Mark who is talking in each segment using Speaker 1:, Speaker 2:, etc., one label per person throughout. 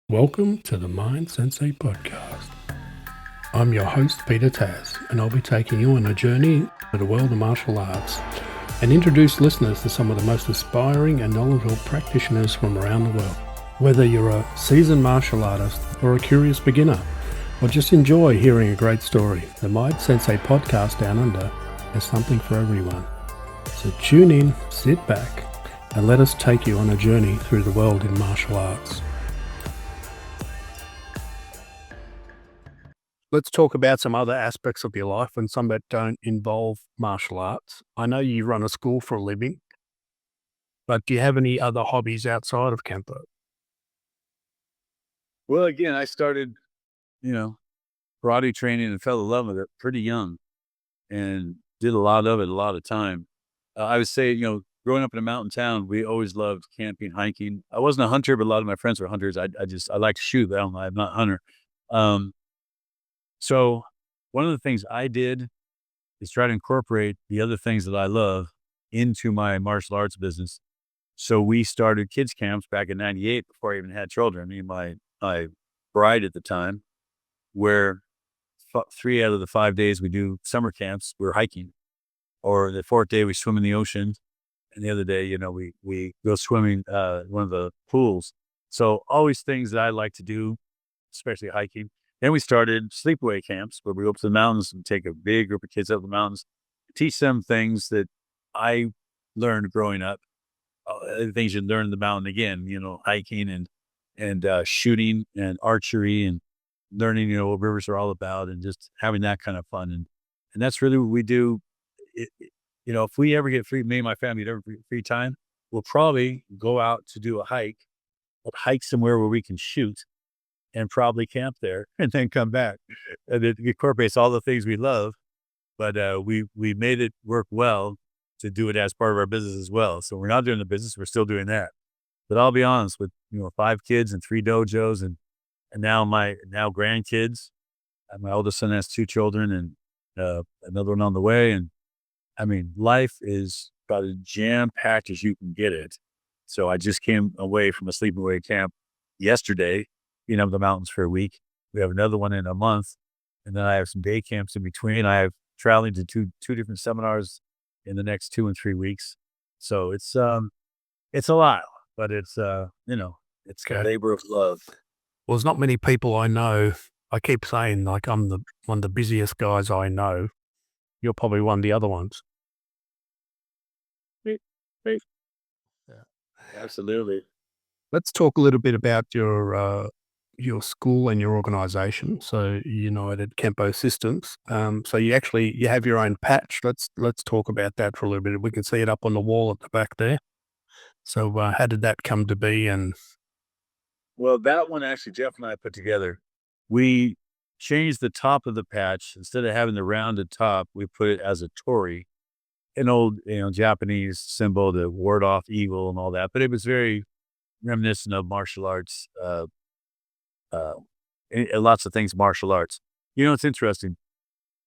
Speaker 1: Welcome to the Mind Sensei Podcast. I'm your host, Peter Taz, and I'll be taking you on a journey to the world of martial arts and introduce listeners to some of the most inspiring and knowledgeable practitioners from around the world. Whether you're a seasoned martial artist or a curious beginner, or just enjoy hearing a great story, the Mind Sensei Podcast Down Under has something for everyone. So tune in, sit back, and let us take you on a journey through the world in martial arts. Let's talk about some other aspects of your life and some that don't involve martial arts. I know you run a school for a living, but do you have any other hobbies outside of Kenpo?
Speaker 2: Well, again, I started, karate training and fell in love with it pretty young and did a lot of it, a lot of time. I would say, growing up in a mountain town, we always loved camping, hiking. I wasn't a hunter, but a lot of my friends were hunters. I like to shoot, but I'm not a hunter. So one of the things I did is try to incorporate the other things that I love into my martial arts business. So we started kids camps back in '98 before I even had children. Me and my bride at the time, where 3 out of the 5 days we do summer camps, we're hiking, or the 4th day we swim in the ocean, and the other day, we go swimming one of the pools. So always things that I like to do, especially hiking. Then we started sleepaway camps where we go up to the mountains and take a big group of kids up the mountains, teach them things that I learned growing up, things you learn in the mountain again, hiking and shooting and archery and learning, what rivers are all about and just having that kind of fun. And that's really what we do. If we ever get free, me and my family get ever free time, we'll probably go out to do a hike somewhere where we can shoot and probably camp there and then come back. And it incorporates all the things we love, but we made it work well to do it as part of our business as well. So we're not doing the business, we're still doing that. But I'll be honest, with 5 kids and 3 dojos and now my grandkids. My oldest son has 2 children and another one on the way. And I mean, life is about as jam-packed as you can get it. So I just came away from a sleepaway camp yesterday, the mountains for a week. We have another one in a month. And then I have some day camps in between. I have traveling to two different seminars in the next 2 and 3 weeks. So it's a lot, but it's a labor of love.
Speaker 1: Well, there's not many people I know. I keep saying like I'm one of the busiest guys I know. You're probably one of the other ones.
Speaker 2: Yeah, absolutely.
Speaker 1: Let's talk a little bit about your school and your organization. So United Kenpo Systems. So you have your own patch. Let's talk about that for a little bit. We can see it up on the wall at the back there. So how did that come to be? And
Speaker 2: Well, that one actually Jeff and I put together. We changed the top of the patch. Instead of having the rounded top, we put it as a tori, an old, Japanese symbol to ward off evil and all that. But it was very reminiscent of martial arts, lots of things martial arts. It's interesting.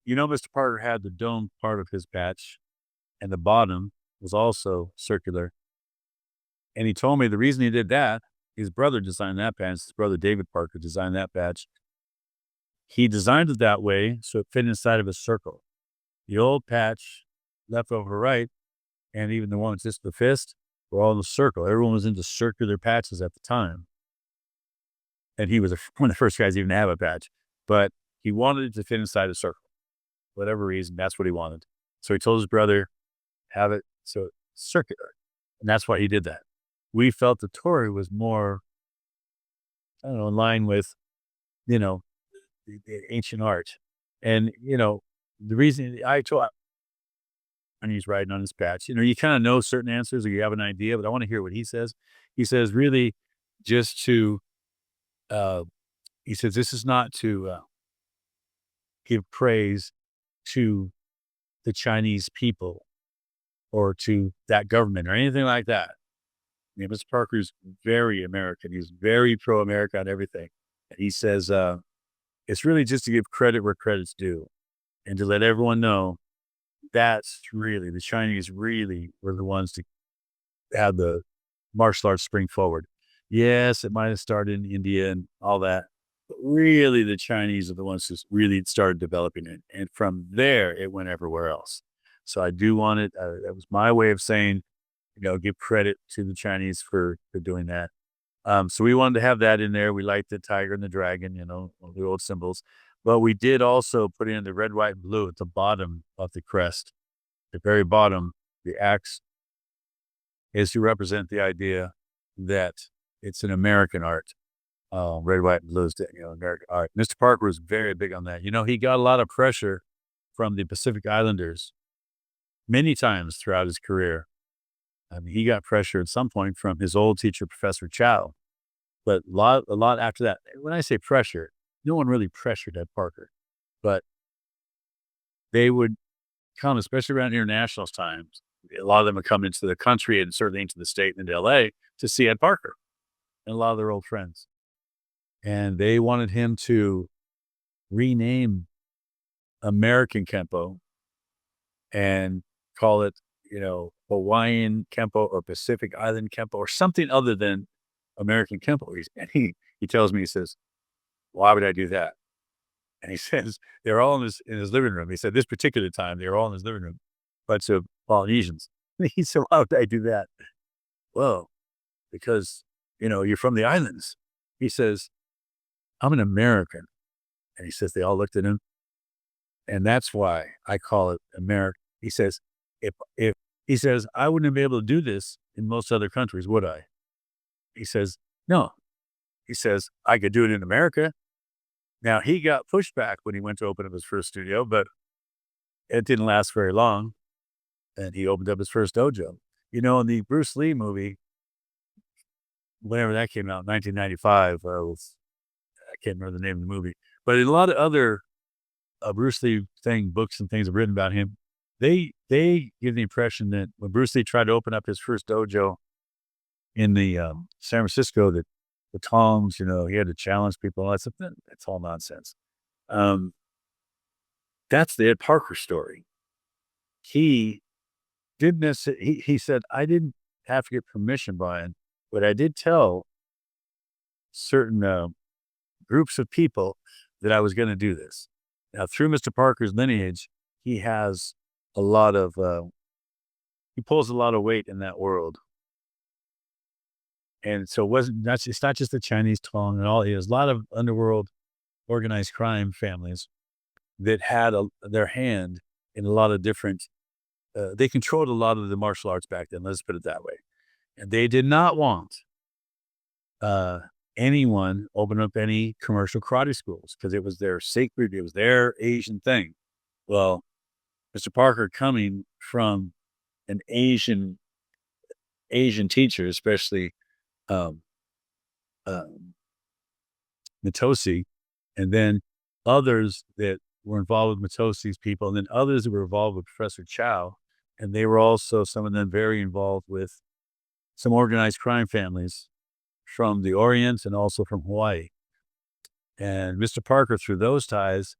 Speaker 2: Mr. Parker had the dome part of his patch, and the bottom was also circular. And he told me the reason he did that, his brother designed that patch. His brother David Parker designed that patch. He designed it that way so it fit inside of a circle. The old patch, left over right, and even the one with just the fist, were all in a circle. Everyone was into circular patches at the time. And he was one of the first guys even to have a patch. But he wanted it to fit inside a circle. Whatever reason, that's what he wanted. So he told his brother, have it so it's circular. And that's why he did that. We felt the tori was more, in line with, the ancient art. And, the reason and he's writing on his patch, you kind of know certain answers or you have an idea, but I want to hear what he says. He says, really just to, he says, this is not to give praise to the Chinese people or to that government or anything like that. Mr. Parker's very American. He's very pro-America on everything. And he says, it's really just to give credit where credit's due and to let everyone know that's really, the Chinese really were the ones to have the martial arts spring forward. Yes, it might have started in India and all that. But really, the Chinese are the ones who really started developing it. And from there, it went everywhere else. So I do want it. That was my way of saying, give credit to the Chinese for doing that. So we wanted to have that in there. We liked the tiger and the dragon, all the old symbols. But we did also put in the red, white, and blue at the bottom of the crest. The very bottom, the axe is to represent the idea that it's an American art. Red, white, and blue is, American art. Mr. Parker was very big on that. He got a lot of pressure from the Pacific Islanders many times throughout his career. I mean, he got pressure at some point from his old teacher, Professor Chow. But a lot after that. When I say pressure, no one really pressured Ed Parker, but they would come, especially around internationals times. A lot of them would come into the country and certainly into the state and into LA to see Ed Parker and a lot of their old friends. And they wanted him to rename American Kenpo and call it, Hawaiian Kenpo or Pacific Island Kenpo or something other than American Kenpo. And he tells me, he says, why would I do that? And he says, they're all in his living room. He said, this particular time, they were all in his living room, bunch of Polynesians. He said, why would I do that? Well, because, you're from the islands. He says, I'm an American. And he says, they all looked at him. And that's why I call it America. He says, if he says, I wouldn't have been able to do this in most other countries, would I? He says, no. He says, I could do it in America. Now, he got pushback when he went to open up his first studio, but it didn't last very long. And he opened up his first dojo. In the Bruce Lee movie, whenever that came out, 1995, I can't remember the name of the movie, but in a lot of other Bruce Lee books and things have written about him, they give the impression that when Bruce Lee tried to open up his first dojo in the San Francisco, that the tongs, he had to challenge people. All that stuff. That's all nonsense. That's the Ed Parker story. He didn't necessarily, he said, I didn't have to get permission, Bryan, but I did tell certain groups of people that I was going to do this. Now, through Mr. Parker's lineage, he has he pulls a lot of weight in that world. And so it's not just the Chinese tong and all. There's a lot of underworld organized crime families that had their hand in a lot of different, they controlled a lot of the martial arts back then, let's put it that way. And they did not want anyone open up any commercial karate schools because it was their sacred, it was their Asian thing. Well, Mr. Parker, coming from an Asian teacher, especially Mitosi, and then others that were involved with Mitosi's people, and then others that were involved with Professor Chow, and they were also, some of them, very involved with some organized crime families from the Orient and also from Hawaii. And Mr. Parker, through those ties,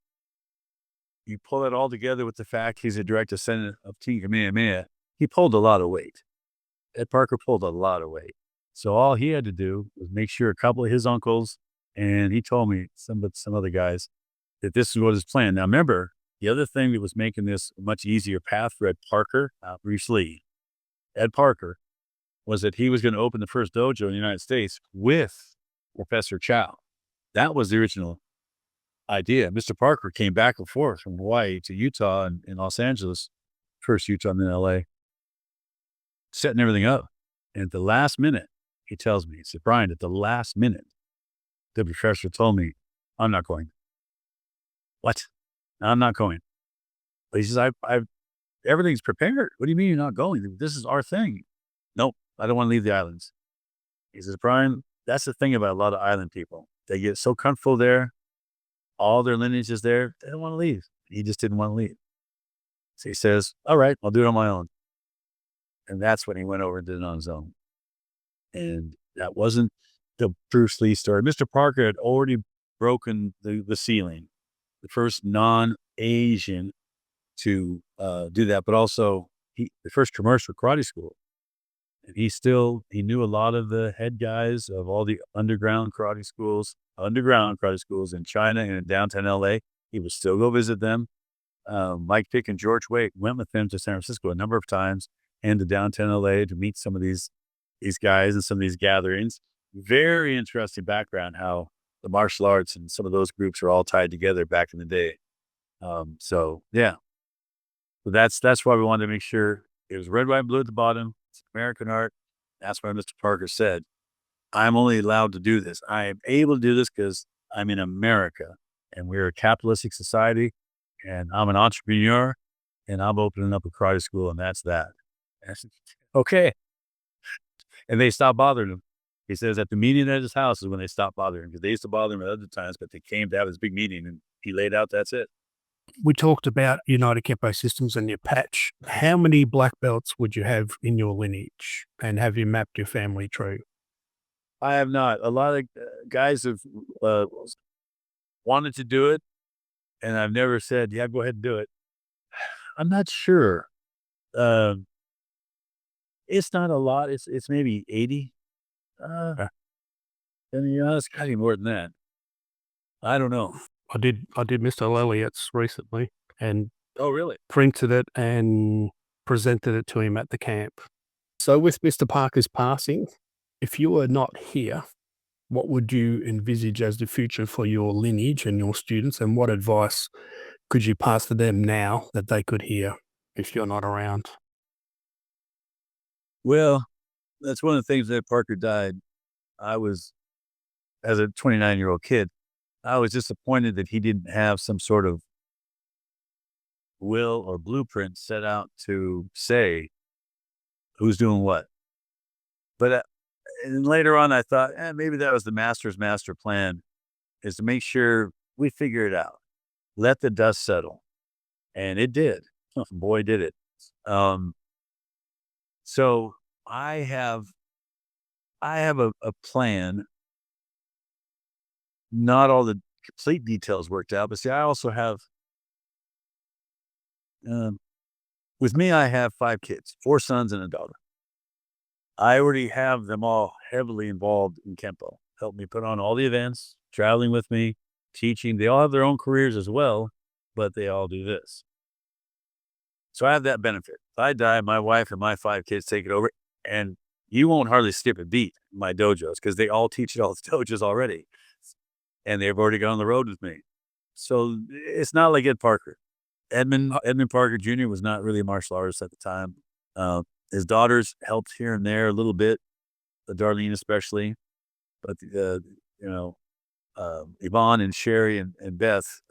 Speaker 2: you pull it all together with the fact he's a direct descendant of King Kamehameha, he pulled a lot of weight. Ed Parker pulled a lot of weight. So all he had to do was make sure a couple of his uncles, and he told me, some other guys, that this is what his plan. Now remember, the other thing that was making this a much easier path for Ed Parker, Bruce Lee, Ed Parker, was that he was going to open the first dojo in the United States with Professor Chow. That was the original idea. Mr. Parker came back and forth from Hawaii to Utah and Los Angeles, first Utah and then LA, setting everything up. And at the last minute, he tells me, he said, Bryan, at the last minute, the professor told me, I'm not going. What? I'm not going. But he says, everything's prepared. What do you mean you're not going? This is our thing. Nope, I don't want to leave the islands. He says, Bryan, that's the thing about a lot of island people. They get so comfortable there. All their lineage is there. They don't want to leave. He just didn't want to leave. So he says, all right, I'll do it on my own. And that's when he went over and did it on his own. And that wasn't the Bruce Lee story. Mr. Parker had already broken the ceiling, the first non-Asian to do that, but also the first commercial karate school. And he knew a lot of the head guys of all the underground karate schools in China and in downtown LA. He would still go visit them. Mike Pick and George Wake went with him to San Francisco a number of times and to downtown LA to meet some of these guys and some of these gatherings. Very interesting background how the martial arts and some of those groups are all tied together back in the day. So yeah, that's why we wanted to make sure it was red, white, and blue at the bottom. It's American art. That's why Mr. Parker said, I'm only allowed to do this. I am able to do this because I'm in America and we're a capitalistic society and I'm an entrepreneur and I'm opening up a karate school and that's that. I said, okay. And they stopped bothering him. He says at the meeting at his house is when they stopped bothering him because they used to bother him at other times, but they came to have this big meeting and he laid out, that's it.
Speaker 1: We talked about United Kenpo Systems and your patch. How many black belts would you have in your lineage? And have you mapped your family tree?
Speaker 2: I have not. A lot of guys have wanted to do it, and I've never said, yeah, go ahead and do it. I'm not sure. It's not a lot. It's maybe 80.
Speaker 1: Okay.
Speaker 2: It's got to be more than that. I don't know.
Speaker 1: I did Mr. Lelliot's recently and
Speaker 2: Oh, really?
Speaker 1: printed it and presented it to him at the camp. So with Mr. Parker's passing, if you were not here, what would you envisage as the future for your lineage and your students? And what advice could you pass to them now that they could hear if you're not around?
Speaker 2: Well, that's one of the things that Parker died. I was, as a 29-year-old kid, I was disappointed that he didn't have some sort of will or blueprint set out to say who's doing what. But and later on, I thought, maybe that was the master's master plan, is to make sure we figure it out. Let the dust settle. And it did. Boy, did it. So I have a plan. Not all the complete details worked out, but see, I also have, with me, I have 5 kids, 4 sons and a daughter. I already have them all heavily involved in Kenpo, helped me put on all the events, traveling with me, teaching. They all have their own careers as well, but they all do this. So I have that benefit. If I die, my wife and my 5 kids take it over, and you won't hardly skip a beat in my dojos because they all teach at all the dojos already, and they've already gone on the road with me. So it's not like Ed Parker. Edmund Parker Jr. was not really a martial artist at the time. His daughters helped here and there a little bit, Darlene especially, but Yvonne and Sherry and Beth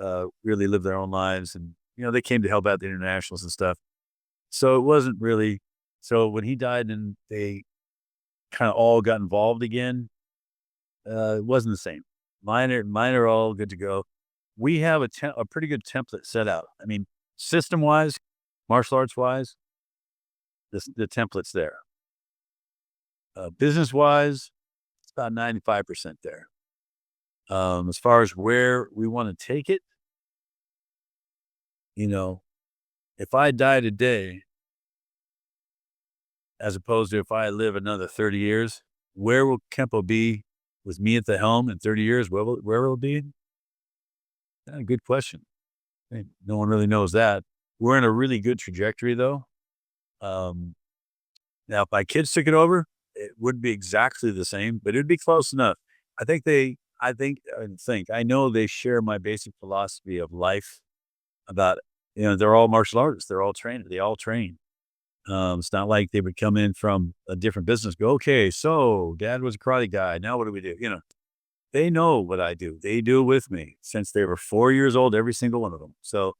Speaker 2: really lived their own lives, and they came to help out the internationals and stuff. So it wasn't really. So when he died and they kind of all got involved again, it wasn't the same. Mine are all good to go. We have a pretty good template set out. I mean, system wise, martial arts wise, the template's there. Business wise, it's about 95% there. As far as where we want to take it, if I die today, as opposed to if I live another 30 years, where will Kenpo be with me at the helm in 30 years? Where will it be? Good question. No one really knows that. We're in a really good trajectory, though. Now, if my kids took it over, it wouldn't be exactly the same, but it'd be close enough. I know they share my basic philosophy of life about, they're all martial artists. They're all trained. They all train. It's not like they would come in from a different business, go, okay, so Dad was a karate guy. Now what do we do? They know what I do. They do it with me since they were 4 years old, every single one of them. So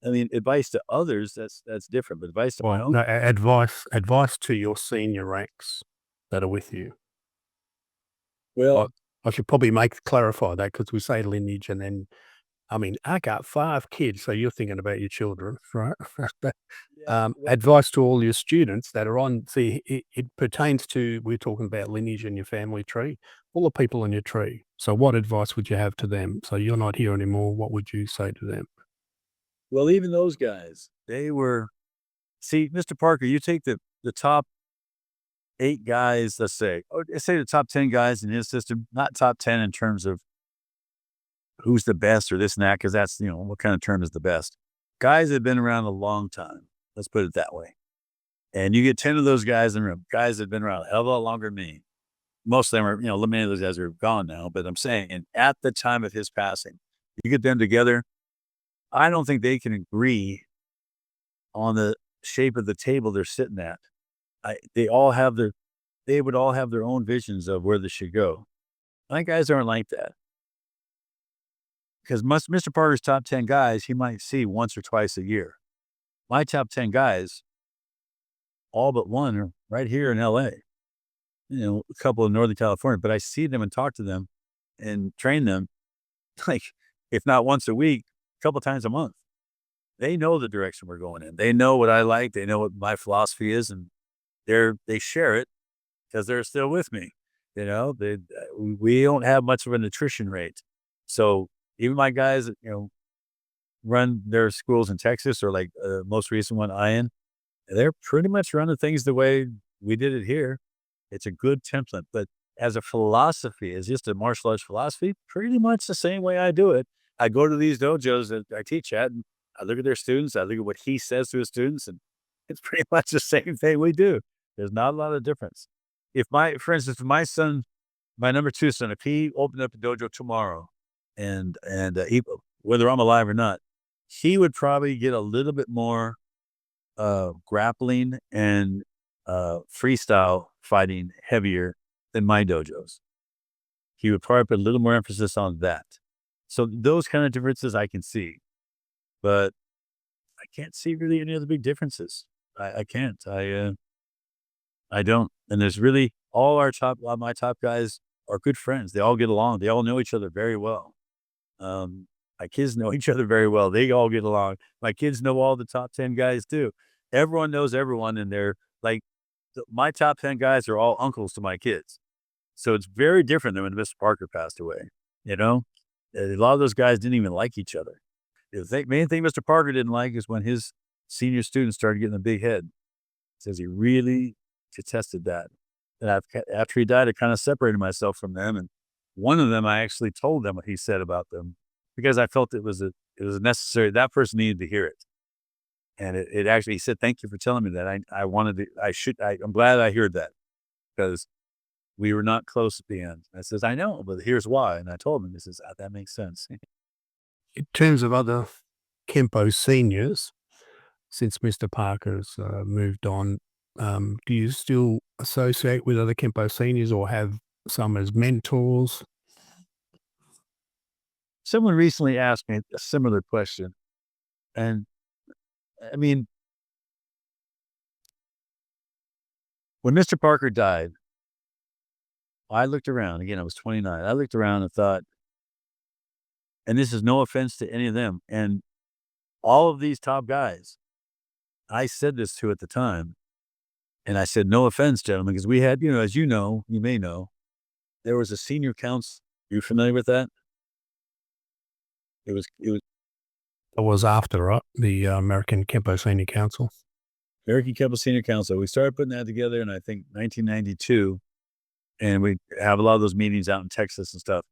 Speaker 2: advice to others, that's different, but advice to my own.
Speaker 1: No, advice to your senior ranks that are with you.
Speaker 2: Well,
Speaker 1: I should probably clarify that because we say lineage and then, I got 5 kids, so you're thinking about your children, right? Advice to all your students that are on, see, it pertains to, we're talking about lineage in your family tree, all the people in your tree. So what advice would you have to them? So you're not here anymore. What would you say to them?
Speaker 2: Well, even those guys, they were, see, Mr. Parker, you take the the top 8 guys, let's say the top 10 guys in his system, not top 10 in terms of who's the best or this and that, because that's, what kind of term is the best? Guys that have been around a long time. Let's put it that way. And you get 10 of those guys in the room, guys that have been around a hell of a lot longer than me. Most of them are, many of those guys are gone now, but I'm saying, and at the time of his passing, you get them together, I don't think they can agree on the shape of the table they're sitting at. They would all have their own visions of where this should go. My guys aren't like that. Because Mr. Parker's top 10 guys, he might see once or twice a year. My top 10 guys, all but one are right here in LA, a couple in Northern California, but I see them and talk to them and train them, like, if not once a week, a couple times a month. They know the direction we're going in. They know what I like. They know what my philosophy is, and they share it because they're still with me. We don't have much of an attrition rate. So even my guys that, run their schools in Texas, or like most recent one, Ian, they're pretty much running things the way we did it here. It's a good template, but as a philosophy, as just a martial arts philosophy, pretty much the same way I do it. I go to these dojos that I teach at, and I look at their students, I look at what he says to his students, and it's pretty much the same thing we do. There's not a lot of difference. For instance, my son, my number 2 son, if he opened up a dojo tomorrow, and whether I'm alive or not, he would probably get a little bit more grappling and freestyle fighting heavier than my dojos. He would probably put a little more emphasis on that. So those kind of differences I can see, but I can't see really any other big differences. I can't. I don't. And there's really my top guys are good friends. They all get along. They all know each other very well. My kids know each other very well. They all get along. My kids know all the top 10 guys too. Everyone knows everyone, and they're like, my top 10 guys are all uncles to my kids. So it's very different than when Mr. Parker passed away. A lot of those guys didn't even like each other. The main thing Mr. Parker didn't like is when his senior students started getting a big head. Says he really detested that. And after he died, I kind of separated myself from them. And one of them, I actually told them what he said about them, because I felt it was necessary. That person needed to hear it. And it actually, he said, "Thank you for telling me that. I'm glad I heard that, because we were not close at the end." I says, "I know, but here's why." And I told him, he says, "That makes sense."
Speaker 1: In terms of other Kenpo seniors, since Mr. Parker's moved on, do you still associate with other Kenpo seniors or have some as mentors?
Speaker 2: Someone recently asked me a similar question. And I mean, when Mr. Parker died, I looked around. Again, I was 29. I looked around and thought, and this is no offense to any of them, and all of these top guys, I said this to at the time, and I said, "No offense, gentlemen," because we had, as you may know, there was a senior council. You familiar with that? It was
Speaker 1: It was after, right? The American Kenpo Senior Council.
Speaker 2: American Kenpo Senior Council. We started putting that together in, I think, 1992, and we have a lot of those meetings out in Texas and stuff.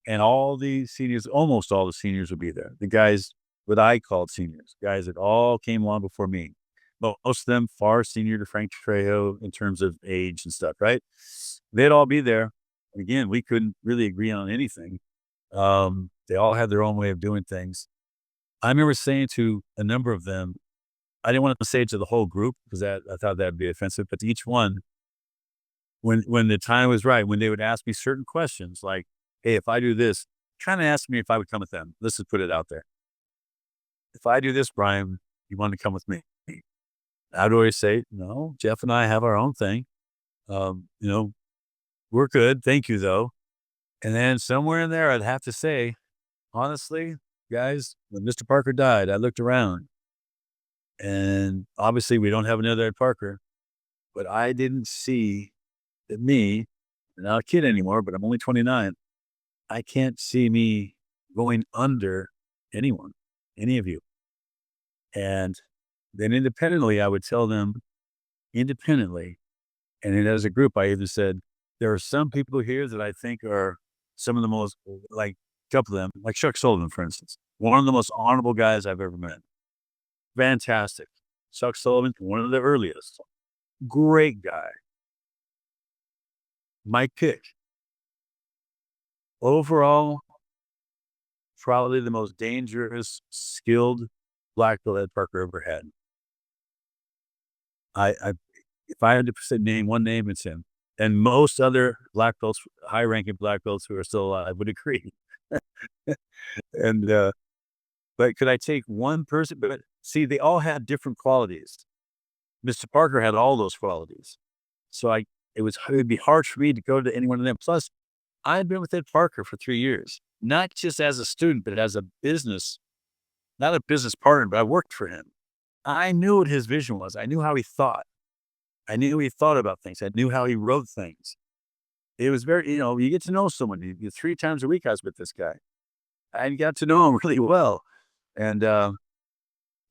Speaker 2: And almost all the seniors would be there. The guys, what I called seniors, guys that all came along before me. Most of them far senior to Frank Trejo in terms of age and stuff, right? They'd all be there. Again, we couldn't really agree on anything. They all had their own way of doing things. I remember saying to a number of them, I didn't want to say it to the whole group because I thought that'd be offensive, but to each one, when the time was right, when they would ask me certain questions like, "Hey, if I do this," kind of ask me if I would come with them. Let's just put it out there. "If I do this, Bryan, you want to come with me?" I would always say, "No, Jeff and I have our own thing. We're good. Thank you, though." And then somewhere in there, I'd have to say, honestly, guys, when Mr. Parker died, I looked around, and obviously we don't have another Ed Parker, but I didn't see that I'm not a kid anymore, but I'm only 29. I can't see me going under anyone, any of you. And then independently, I would tell them, independently. And then as a group, I even said, there are some people here that I think are some of the most, like a couple of them, like Chuck Sullivan, for instance, one of the most honorable guys I've ever met. Fantastic. Chuck Sullivan, one of the earliest. Great guy. Mike Pick, overall, probably the most dangerous, skilled black belt Ed Parker ever had. I if I had to name one name, it's him. And most other black belts, high-ranking black belts who are still alive would agree. And but could I take one person? But see, they all had different qualities. Mr. Parker had all those qualities, so it would be hard for me to go to any one of them. Plus, I had been with Ed Parker for 3 years, not just as a student, but as a business, not a business partner, but I worked for him. I knew what his vision was. I knew how he thought. I knew he thought about things. I knew how he wrote things. It was very, you get to know someone. 3 times a week I was with this guy. I got to know him really well. And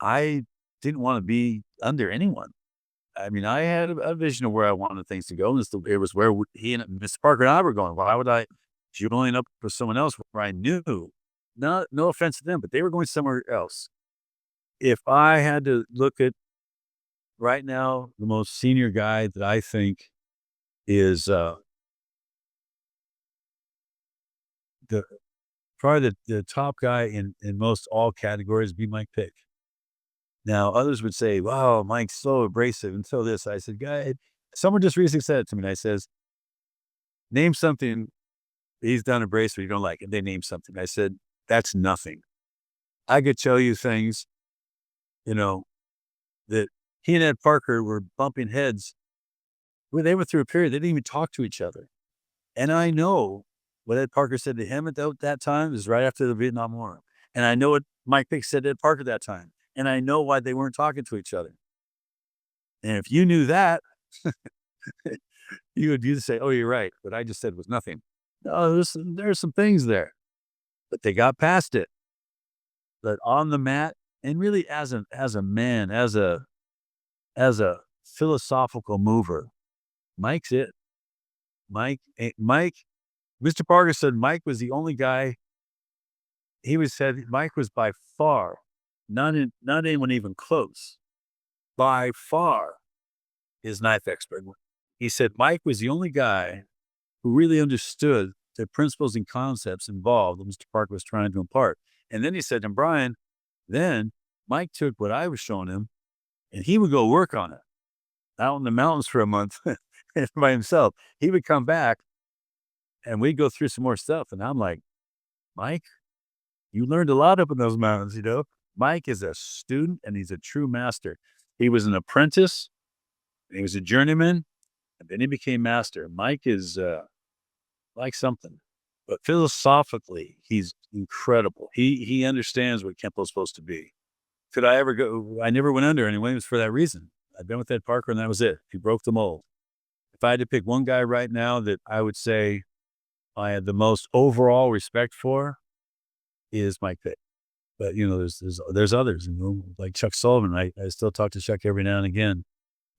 Speaker 2: I didn't want to be under anyone. I mean, I had a vision of where I wanted things to go. And it was where he and Mr. Parker and I were going. Why would I join up with someone else where I knew, no offense to them, but they were going somewhere else. If I had to look at right now, the most senior guy that I think is probably the top guy in most all categories be Mike Pick. Now, others would say, wow, Mike's so abrasive until this. I said, guy, someone just recently said it to me. And I says, name something he's done abrasive you don't like. And they named something. I said, that's nothing. I could tell you things, that he and Ed Parker were bumping heads. When they went through a period, they didn't even talk to each other. And I know what Ed Parker said to him at that time is right after the Vietnam War. And I know what Mike Pick said to Ed Parker that time. And I know why they weren't talking to each other. And if you knew that, you'd say, oh, you're right. What I just said was nothing. No, there's some things there. But they got past it. But on the mat, and really as a man, as a philosophical mover, Mike's it. Mike, Mr. Parker said Mike was the only guy. Said Mike was by far, not anyone even close, by far his knife expert. He said Mike was the only guy who really understood the principles and concepts involved that Mr. Parker was trying to impart. And then he said, and Bryan, then Mike took what I was showing him and he would go work on it out in the mountains for a month by himself. He would come back and we'd go through some more stuff. And I'm like, Mike, you learned a lot up in those mountains, Mike is a student and he's a true master. He was an apprentice, and he was a journeyman, and then he became master. Mike is like something, but philosophically, he's incredible. He understands what Kenpo is supposed to be. Could I ever go? I never went under anyway. It was for that reason. I've been with Ed Parker, and that was it. He broke the mold. If I had to pick one guy right now that I would say I had the most overall respect for, is Mike Pitt. But there's others, like Chuck Sullivan. I still talk to Chuck every now and again,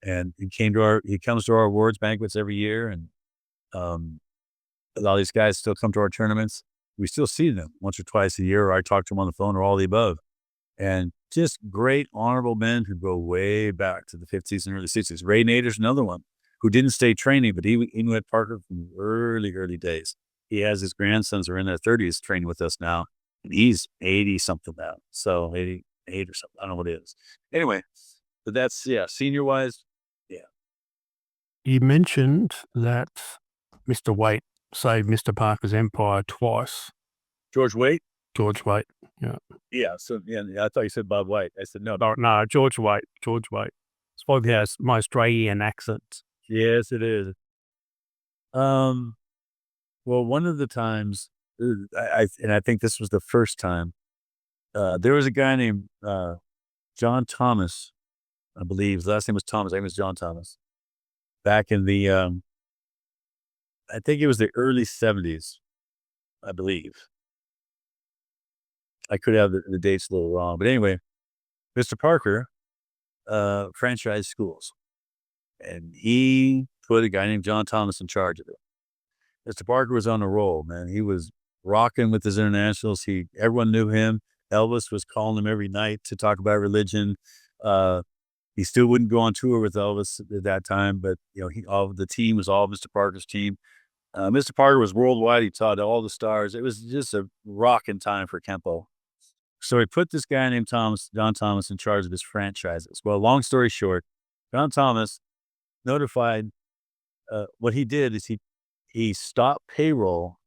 Speaker 2: and he comes to our awards banquets every year, and a lot of these guys still come to our tournaments. We still see them once or twice a year, or I talk to them on the phone, or all the above. And just great, honorable men who go way back to the 50s and early 60s. Ray Nader's another one who didn't stay training, but he knew Ed Parker from early days. He has his grandsons are in their 30s training with us now, and he's 80 something now. So 88 or something. I don't know what it is. Anyway, but that's, senior wise. Yeah.
Speaker 1: You mentioned that Mr. Waite saved Mr. Parker's empire twice.
Speaker 2: George Waite?
Speaker 1: George Waite, yeah.
Speaker 2: Yeah, so I thought you said Bob White. I said, no,
Speaker 1: George Waite. Supposedly has my Australian accent.
Speaker 2: Yes, it is. Well, one of the times, I think this was the first time, there was a guy named John Thomas, I believe. His last name was Thomas. I think it was John Thomas. Back in the, I think it was the early 70s, I believe. I could have the dates a little wrong. But anyway, Mr. Parker franchised schools. And he put a guy named John Thomas in charge of it. Mr. Parker was on a roll, man. He was rocking with his internationals. Everyone knew him. Elvis was calling him every night to talk about religion. He still wouldn't go on tour with Elvis at that time, but all the team was all Mr. Parker's team. Mr. Parker was worldwide. He taught all the stars. It was just a rocking time for Kenpo. So he put this guy named John Thomas, in charge of his franchises. Well, long story short, John Thomas notified. What he did is he stopped payroll.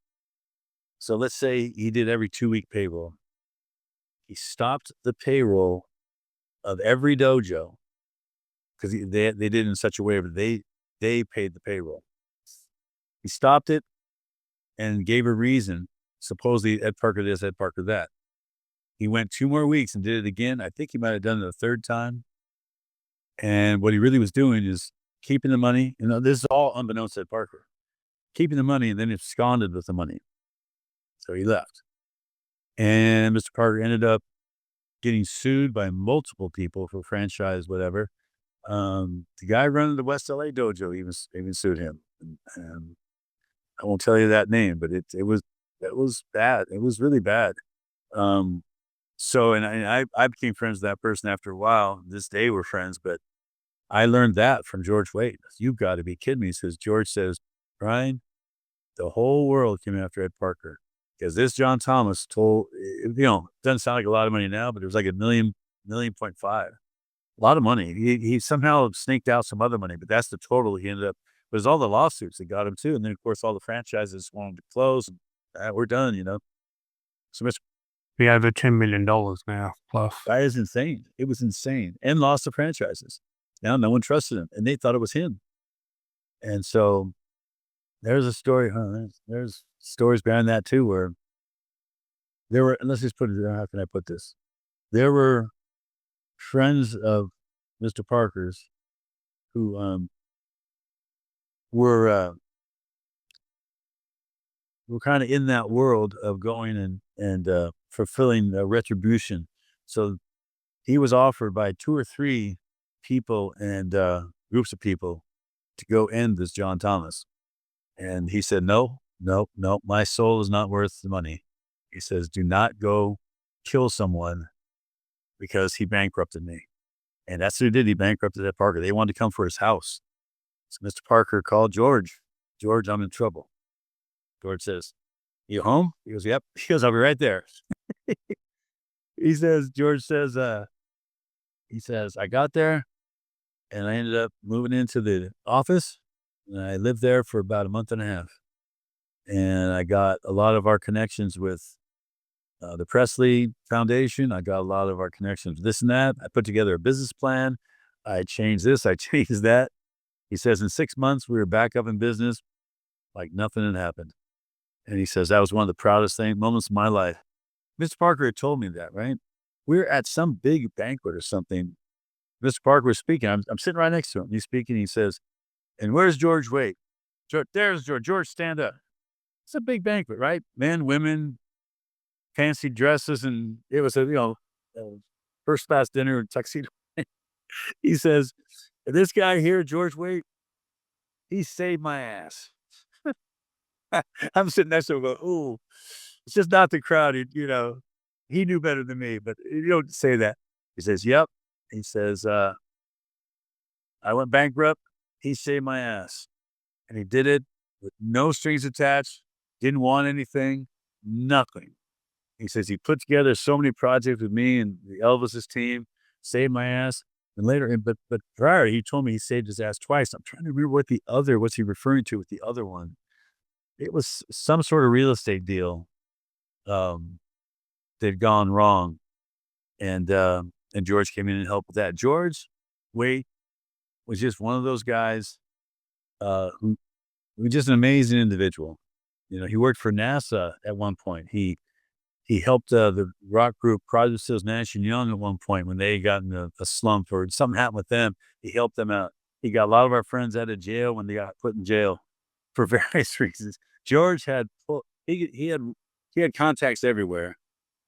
Speaker 2: So let's say he did every 2-week payroll. He stopped the payroll of every dojo because they did it in such a way where they paid the payroll. He stopped it and gave a reason. Supposedly Ed Parker this, Ed Parker that. He went 2 more weeks and did it again. I think he might have done it a third time. And what he really was doing is keeping the money. This is all unbeknownst to Ed Parker. Keeping the money and then absconded with the money. So he left. And Mr. Parker ended up getting sued by multiple people for franchise, whatever. The guy running the West LA dojo even sued him. And I won't tell you that name, but it was bad. It was really bad. So I became friends with that person after a while. This day we're friends, but I learned that from George Waite. You've got to be kidding me. George says, Bryan, the whole world came after Ed Parker because this John Thomas doesn't sound like a lot of money now, but it was like $1.5 million. A lot of money. He somehow snaked out some other money, but that's the total he ended up. But it was all the lawsuits that got him too. And then of course all the franchises wanted to close and we're done, So Mr.
Speaker 1: Be over $10 million now plus.
Speaker 2: That is insane. It was insane. And lost the franchises. Now no one trusted him and they thought it was him. And so there's a story. There's stories behind that too, where there were, and let's just put it, how can I put this? There were friends of Mr. Parker's who were kind of in that world of going and fulfilling retribution. So he was offered by 2 or 3 people and groups of people to go end this John Thomas. And he said, no, my soul is not worth the money. He says, do not go kill someone because he bankrupted me. And that's what he did. He bankrupted Ed Parker. They wanted to come for his house. So Mr. Parker called George. George, I'm in trouble. George says, you home? He goes, yep. He goes, I'll be right there. George says, I got there and I ended up moving into the office and I lived there for about a month and a half. And I got a lot of our connections with the Presley Foundation. I got a lot of our connections with this and that. I put together a business plan. I changed this. I changed that. He says in 6 months, we were back up in business like nothing had happened. And he says, that was one of the proudest moments of my life. Mr. Parker had told me that, right? We were at some big banquet or something. Mr. Parker was speaking. I'm sitting right next to him. He's speaking. He says, and where's George Waite? There's George. George, stand up. It's a big banquet, right? Men, women, fancy dresses. And it was a first class dinner in tuxedo. He says, this guy here, George Waite, he saved my ass. I'm sitting next to him going, ooh, it's just not the crowd. He knew better than me, but you don't say that. He says, yep. He says, I went bankrupt. He saved my ass. And he did it with no strings attached, didn't want anything, nothing. He says he put together so many projects with me and the Elvis's team, saved my ass. And later, but prior, he told me he saved his ass twice. I'm trying to remember what's he referring to with the other one. It was some sort of real estate deal that'd gone wrong. And George came in and helped with that. George Waite was just one of those guys who was just an amazing individual. He worked for NASA at one point. He helped the rock group Crosby, Stills, Nash and Young at one point when they got in a slump or something happened with them. He helped them out. He got a lot of our friends out of jail when they got put in jail for various reasons. George had he had contacts everywhere.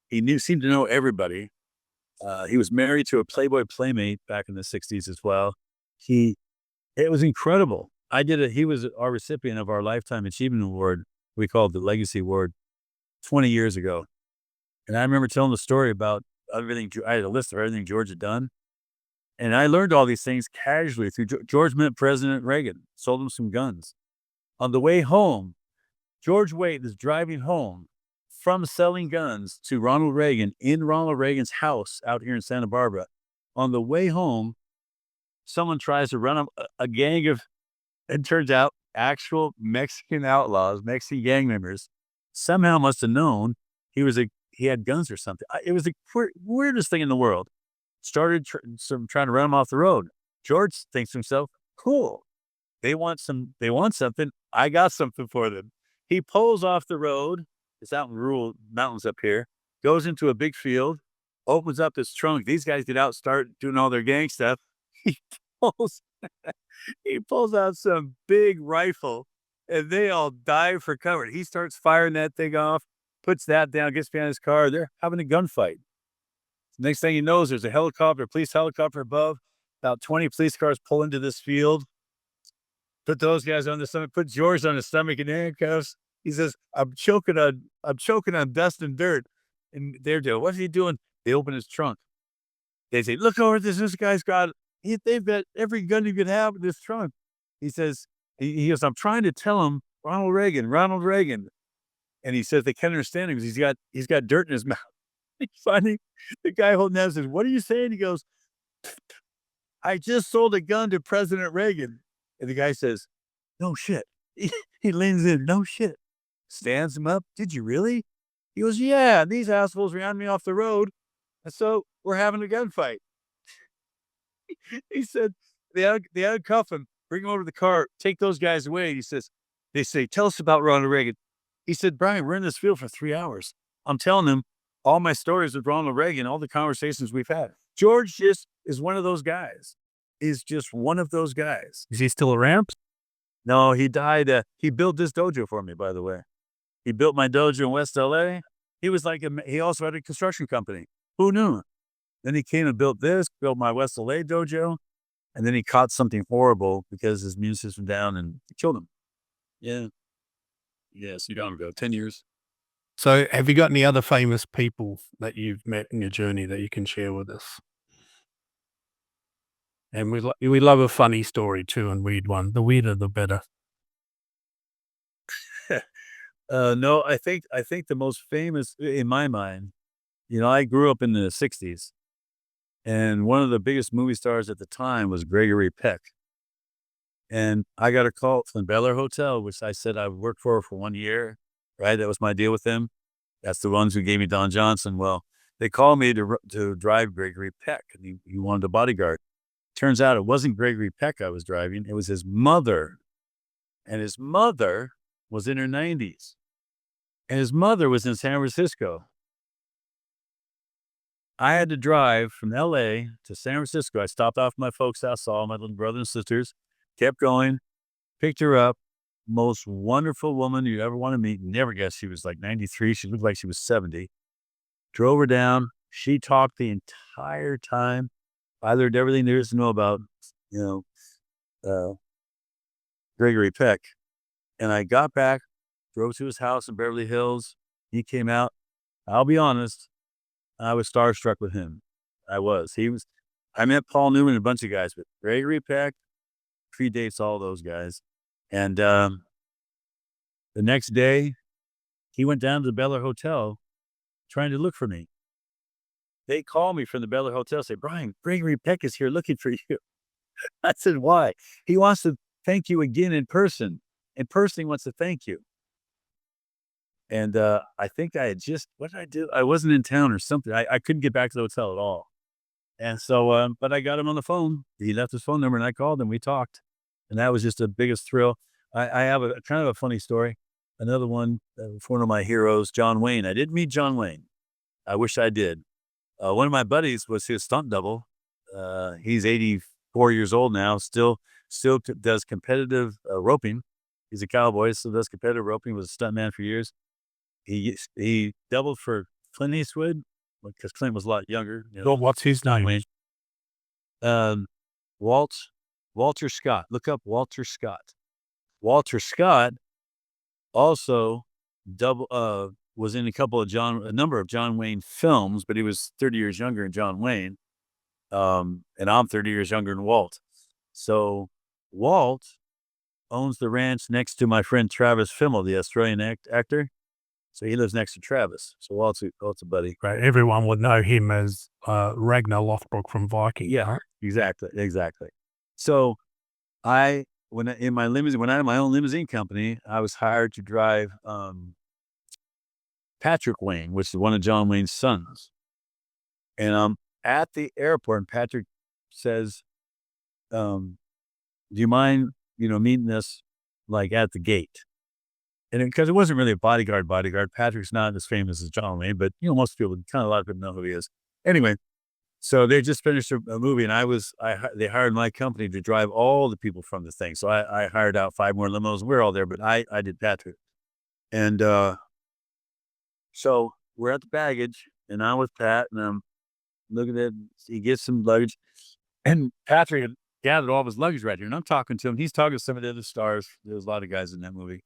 Speaker 2: He seemed to know everybody. He was married to a Playboy playmate back in the 60s as well. He It was incredible. He was our recipient of our Lifetime Achievement Award. We called the Legacy Award 20 years ago. And I remember telling the story about everything. I had a list of everything George had done. And I learned all these things casually through George met President Reagan, sold him some guns. On the way home, George Waite is driving home from selling guns to Ronald Reagan in Ronald Reagan's house out here in Santa Barbara. On the way home, someone tries to run a gang of, it turns out, actual Mexican outlaws, Mexican gang members, somehow must have known he had guns or something. It was the weirdest thing in the world. Started trying to run him off the road. George thinks to himself, cool. They want something. I got something for them. He pulls off the road. It's out in rural mountains up here. Goes into a big field, opens up his trunk. These guys get out, start doing all their gang stuff. He pulls, he pulls out some big rifle, and they all dive for cover. He starts firing that thing off, puts that down, gets behind his car. They're having a gunfight. Next thing he knows, there's a police helicopter above. About 20 police cars pull into this field. Put those guys on the stomach, put George on his stomach in handcuffs. He says, I'm choking on dust and dirt. And they're doing, what's he doing? They open his trunk. They say, look over this. This guy's got, they've got every gun you could have in this trunk. He says, he goes, I'm trying to tell him Ronald Reagan. And he says, they can't understand him because he's got dirt in his mouth. Finally, the guy holding that says, what are you saying? He goes, I just sold a gun to President Reagan. And the guy says, no shit. He leans in, no shit. Stands him up. Did you really? He goes, yeah, these assholes ran me off the road. And so we're having a gunfight. He said, they uncuff him, bring him over to the car, take those guys away. He says, they say, tell us about Ronald Reagan. He said, Bryan, we're in this field for 3 hours. I'm telling them all my stories with Ronald Reagan, all the conversations we've had. George just is one of those guys. Is he still around? No, he died. He built this dojo for me, by the way. He built my dojo in West LA. He was he also had a construction company. Who knew? Then he came and built my West LA dojo. And then he caught something horrible because his immune system down and killed him. Yeah. Yes, you don't go 10 years.
Speaker 1: So have you got any other famous people that you've met in your journey that you can share with us? And we love a funny story too, and weird one. The weirder, the better.
Speaker 2: No, I think the most famous in my mind, I grew up in the 60s, and one of the biggest movie stars at the time was Gregory Peck. And I got a call from the Bel Air Hotel, which I said I worked for 1 year, right? That was my deal with them. That's the ones who gave me Don Johnson. Well, they called me to drive Gregory Peck, and he wanted a bodyguard. Turns out it wasn't Gregory Peck I was driving. It was his mother. And his mother was in her 90s. And his mother was in San Francisco. I had to drive from LA to San Francisco. I stopped off at my folks' house, saw my little brother and sisters, kept going, picked her up. Most wonderful woman you ever want to meet. Never guessed she was like 93. She looked like she was 70. Drove her down. She talked the entire time. I learned everything there is to know about, Gregory Peck. And I got back, drove to his house in Beverly Hills. He came out. I'll be honest, I was starstruck with him. I met Paul Newman and a bunch of guys, but Gregory Peck predates all those guys. And the next day, he went down to the Bel Air Hotel trying to look for me. They called me from the Bel Air Hotel, say, Bryan, Gregory Peck is here looking for you. I said, why? He wants to thank you again in person. In person, he wants to thank you. And I think what did I do? I wasn't in town or something. I couldn't get back to the hotel at all. And so, but I got him on the phone. He left his phone number and I called him. We talked. And that was just the biggest thrill. I have a kind of a funny story. Another one for one of my heroes, John Wayne. I didn't meet John Wayne. I wish I did. One of my buddies was his stunt double. He's 84 years old now, still does competitive roping. He's a cowboy, still does competitive roping, was a stuntman for years. He doubled for Clint Eastwood because Clint was a lot younger.
Speaker 1: What's his name?
Speaker 2: Walt Walter Scott. Look up Walter Scott. Walter Scott also was in a number of John Wayne films, but he was 30 years younger than John Wayne. And I'm 30 years younger than Walt. So Walt owns the ranch next to my friend Travis Fimmel, the Australian actor. So he lives next to Travis. So Walt's a buddy.
Speaker 1: Right. Everyone would know him as Ragnar Lothbrok from Viking.
Speaker 2: Yeah,
Speaker 1: right?
Speaker 2: exactly. So when I had my own limousine company, I was hired to drive Patrick Wayne, which is one of John Wayne's sons. And I'm at the airport, and Patrick says, do you mind, meeting us like at the gate? And because it wasn't really a bodyguard, Patrick's not as famous as John Wayne, but most people, a lot of people know who he is. Anyway, so they just finished a movie, and they hired my company to drive all the people from the thing. So I hired out 5 more limos. We're all there, but I did Patrick. And so we're at the baggage, and I'm with Pat, and I'm looking at, he gets some luggage, and Patrick had gathered all of his luggage right here, and I'm talking to him. He's talking to some of the other stars. There's a lot of guys in that movie.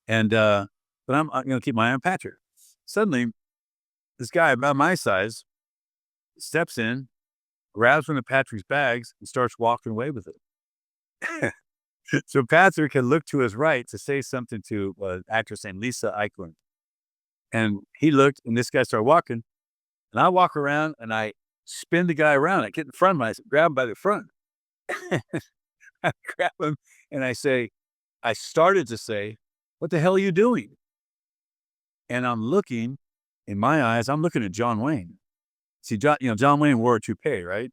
Speaker 2: And, but I'm going to keep my eye on Patrick. Suddenly, this guy about my size steps in, grabs one of Patrick's bags, and starts walking away with it. So Patrick had looked to his right to say something to an actress named Lisa Eichlin. And he looked, and this guy started walking. And I walk around, and I spin the guy around. I get in front of him. I grab him by the front. I grab him, and I started to say, "What the hell are you doing?" And I'm looking, in my eyes, I'm looking at John Wayne. See, John Wayne wore a toupee, right?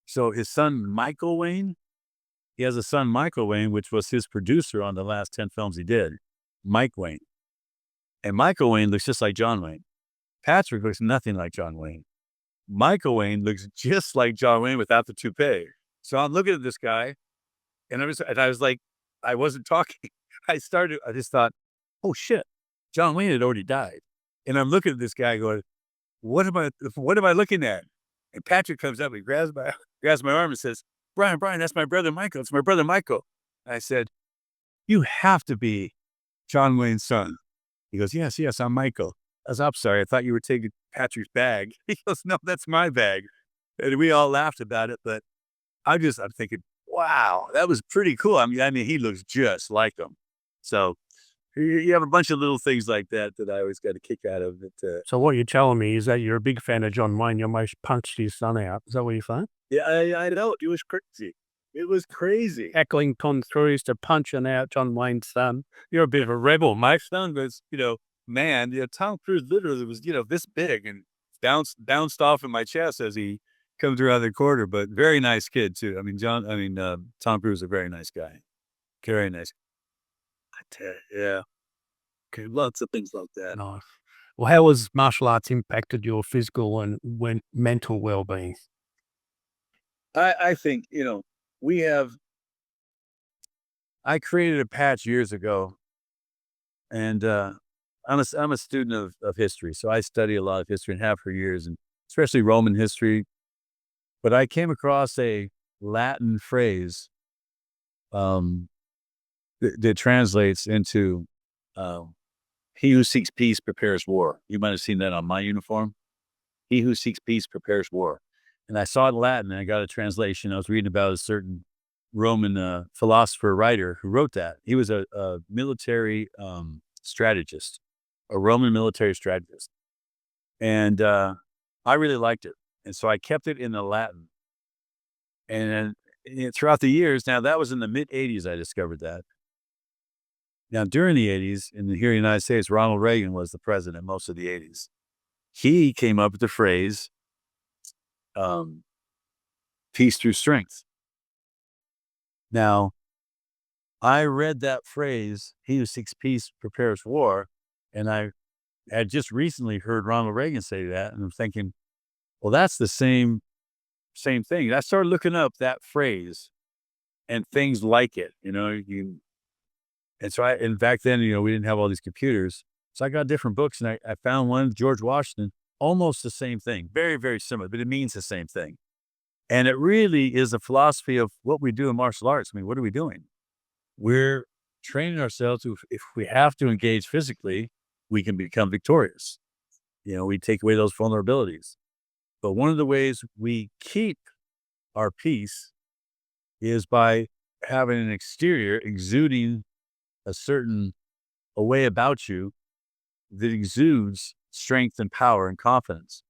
Speaker 2: So his son, Michael Wayne, he has a son, Michael Wayne, which was his producer on the last 10 films he did, Mike Wayne. And Michael Wayne looks just like John Wayne. Patrick looks nothing like John Wayne. Michael Wayne looks just like John Wayne without the toupee. So I'm looking at this guy, and I was like, I wasn't talking. I just thought, oh shit, John Wayne had already died. And I'm looking at this guy going, what am I looking at? And Patrick comes up, he grabs my arm and says, Bryan, that's my brother Michael. It's my brother Michael. I said, you have to be John Wayne's son. He goes, yes, I'm Michael. I was, I'm sorry, I thought you were taking Patrick's bag. He goes, no, that's my bag. And we all laughed about it, but I'm thinking, wow, that was pretty cool. I mean, he looks just like him. So you have a bunch of little things like that I always got a kick out of it.
Speaker 1: So what you're telling me is that you're a big fan of John Wayne. You almost punched his son out. Is that what you're saying?
Speaker 2: Yeah, I know. It was crazy. It was crazy.
Speaker 1: Heckling Tom Cruise to punching out John Wayne's son. You're a bit of a rebel.
Speaker 2: My son was, man, Tom Cruise literally was, this big and bounced off in my chest as he comes around the corner, but very nice kid too. I mean, Tom Cruise is a very nice guy. Very nice. Yeah. Okay. Lots of things like that.
Speaker 1: Nice. Well, how has martial arts impacted your physical and mental well-being?
Speaker 2: I think, I created a patch years ago, and I'm a student of history. So I study a lot of history and have for years, and especially Roman history. But I came across a Latin phrase that translates into he who seeks peace prepares war. You might have seen that on my uniform. He who seeks peace prepares war. And I saw it in Latin, and I got a translation. I was reading about a certain Roman philosopher writer who wrote that. He was a military strategist, a Roman military strategist. And I really liked it. And so I kept it in the Latin. And throughout the years, now that was in the mid-'80s I discovered that. Now, during the 80s, here in the United States, Ronald Reagan was the president most of the 80s. He came up with the phrase, peace through strength. Now, I read that phrase, he who seeks peace prepares war, and I had just recently heard Ronald Reagan say that, and I'm thinking, well, that's the same thing. And I started looking up that phrase and things like it, and so and back then, we didn't have all these computers. So I got different books, and I found one, George Washington, almost the same thing. Very, very similar, but it means the same thing. And it really is the philosophy of what we do in martial arts. I mean, what are we doing? We're training ourselves to, if we have to engage physically, we can become victorious. We take away those vulnerabilities. But one of the ways we keep our peace is by having an exterior exuding a way about you that exudes strength and power and confidence.